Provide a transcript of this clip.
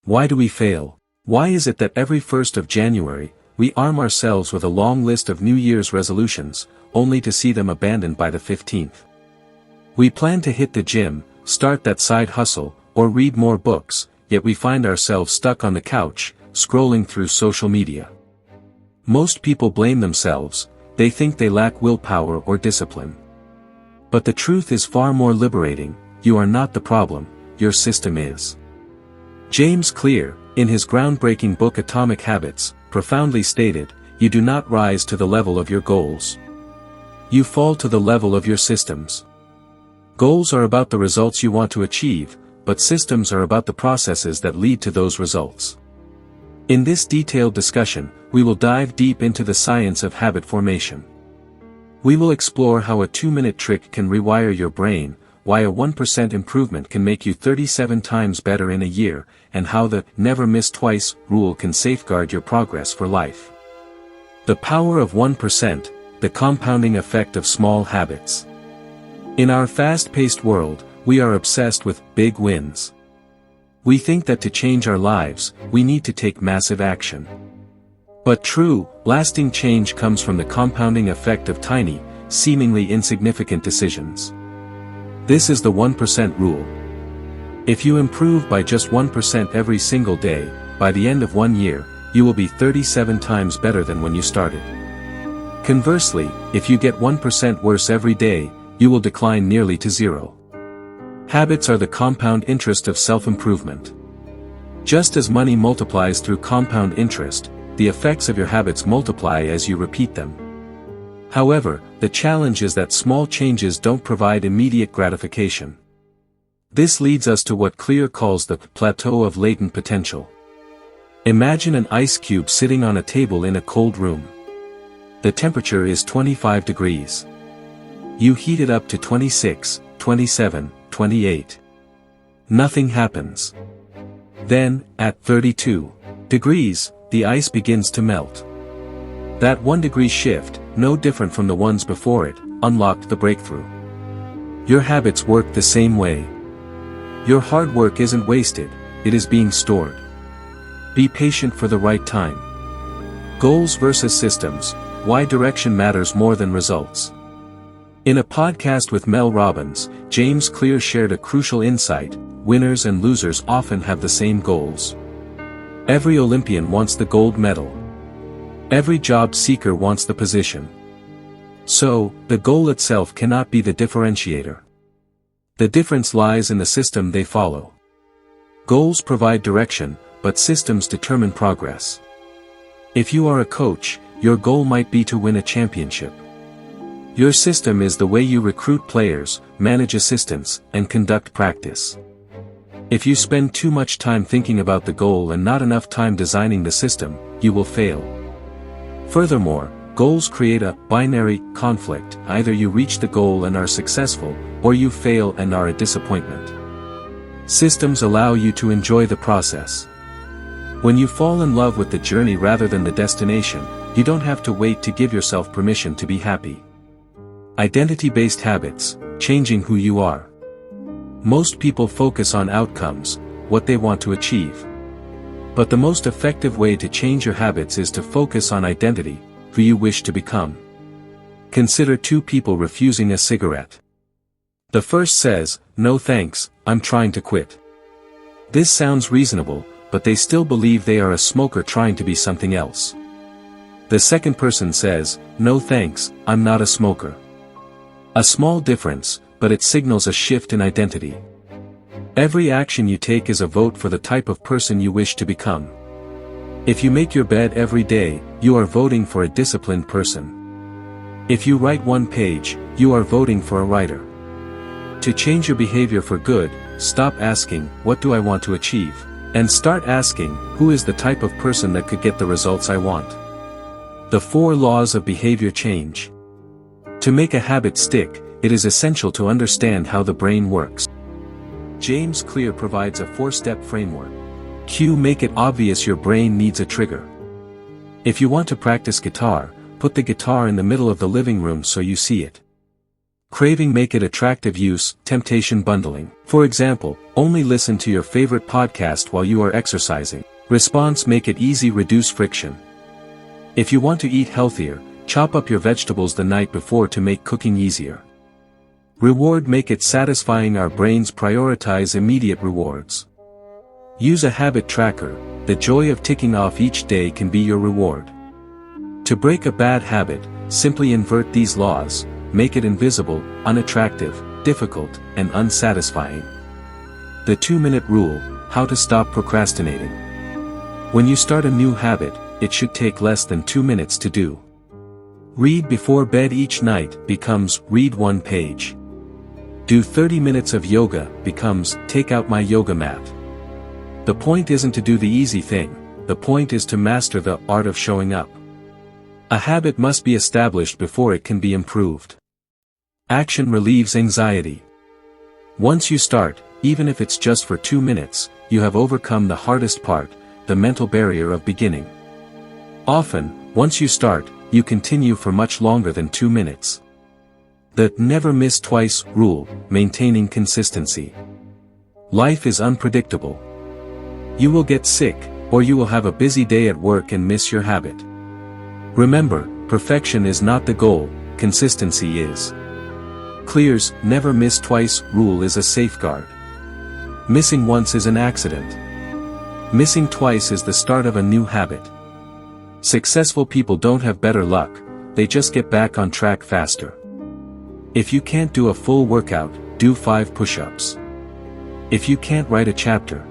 Why do we fail? Why is it that every 1st of January, we arm ourselves with a long list of New Year's resolutions, only to see them abandoned by the 15th? We plan to hit the gym, start that side hustle, or read more books, yet we find ourselves stuck on the couch, scrolling through social media. Most people blame themselves, they think they lack willpower or discipline. But the truth is far more liberating: you are not the problem, your system is. James Clear, in his groundbreaking book Atomic Habits, profoundly stated, "You do not rise to the level of your goals. You fall to the level of your systems." Goals are about the results you want to achieve, but systems are about the processes that lead to those results. In this detailed discussion, we will dive deep into the science of habit formation. We will explore how a 2-minute trick can rewire your brain, why a 1% improvement can make you 37 times better in a year, and how the "never miss twice" rule can safeguard your progress for life. The power of 1%, the compounding effect of small habits. In our fast-paced world, we are obsessed with big wins. We think that to change our lives, we need to take massive action. But true, lasting change comes from the compounding effect of tiny, seemingly insignificant decisions. This is the 1% rule. If you improve by just 1% every single day, by the end of 1 year, you will be 37 times better than when you started. Conversely, if you get 1% worse every day, you will decline nearly to zero. Habits are the compound interest of self-improvement. Just as money multiplies through compound interest, the effects of your habits multiply as you repeat them. However, the challenge is that small changes don't provide immediate gratification. This leads us to what Clear calls the plateau of latent potential. Imagine an ice cube sitting on a table in a cold room. The temperature is 25 degrees. You heat it up to 26, 27, 28. Nothing happens. Then, at 32 degrees, the ice begins to melt. That 1-degree shift, no different from the ones before it, unlocked the breakthrough. Your habits work the same way. Your hard work isn't wasted, it is being stored. Be patient for the right time. Goals versus systems: why direction matters more than results. In a podcast with Mel Robbins, James Clear shared a crucial insight: winners and losers often have the same goals. Every Olympian wants the gold medal. Every job seeker wants the position. So, the goal itself cannot be the differentiator. The difference lies in the system they follow. Goals provide direction, but systems determine progress. If you are a coach, your goal might be to win a championship. Your system is the way you recruit players, manage assistants, and conduct practice. If you spend too much time thinking about the goal and not enough time designing the system, you will fail. Furthermore, goals create a binary conflict: either you reach the goal and are successful, or you fail and are a disappointment. Systems allow you to enjoy the process. When you fall in love with the journey rather than the destination, you don't have to wait to give yourself permission to be happy. Identity-based habits, changing who you are. Most people focus on outcomes, what they want to achieve. But the most effective way to change your habits is to focus on identity, who you wish to become. Consider two people refusing a cigarette. The first says, "No thanks, I'm trying to quit." This sounds reasonable, but they still believe they are a smoker trying to be something else. The second person says, "No thanks, I'm not a smoker." A small difference, but it signals a shift in identity. Every action you take is a vote for the type of person you wish to become. If you make your bed every day, you are voting for a disciplined person. If you write one page, you are voting for a writer. To change your behavior for good, stop asking, "What do I want to achieve?" and start asking, "Who is the type of person that could get the results I want?" The 4 laws of behavior change. To make a habit stick, it is essential to understand how the brain works. James Clear provides a 4-step framework. Q. Make it obvious your brain needs a trigger. If you want to practice guitar, put the guitar in the middle of the living room so you see it. Craving make it attractive use, temptation bundling. For example, only listen to your favorite podcast while you are exercising. Response make it easy reduce friction. If you want to eat healthier, chop up your vegetables the night before to make cooking easier. Reward make it satisfying our brains prioritize immediate rewards. Use a habit tracker, the joy of ticking off each day can be your reward. To break a bad habit, simply invert these laws, make it invisible, unattractive, difficult, and unsatisfying. The 2-minute rule, how to stop procrastinating. When you start a new habit, it should take less than 2 minutes to do. Read before bed each night becomes read 1 page. Do 30 minutes of yoga becomes take out my yoga mat. The point isn't to do the easy thing, the point is to master the art of showing up. A habit must be established before it can be improved. Action relieves anxiety. Once you start, even if it's just for 2 minutes, you have overcome the hardest part, the mental barrier of beginning. Often, once you start, you continue for much longer than 2 minutes. The never miss twice rule, maintaining consistency. Life is unpredictable. You will get sick, or you will have a busy day at work and miss your habit. Remember, perfection is not the goal, consistency is. Clear's never miss twice rule is a safeguard. Missing once is an accident. Missing twice is the start of a new habit. Successful people don't have better luck, they just get back on track faster. If you can't do a full workout, do 5 push-ups. If you can't write a chapter,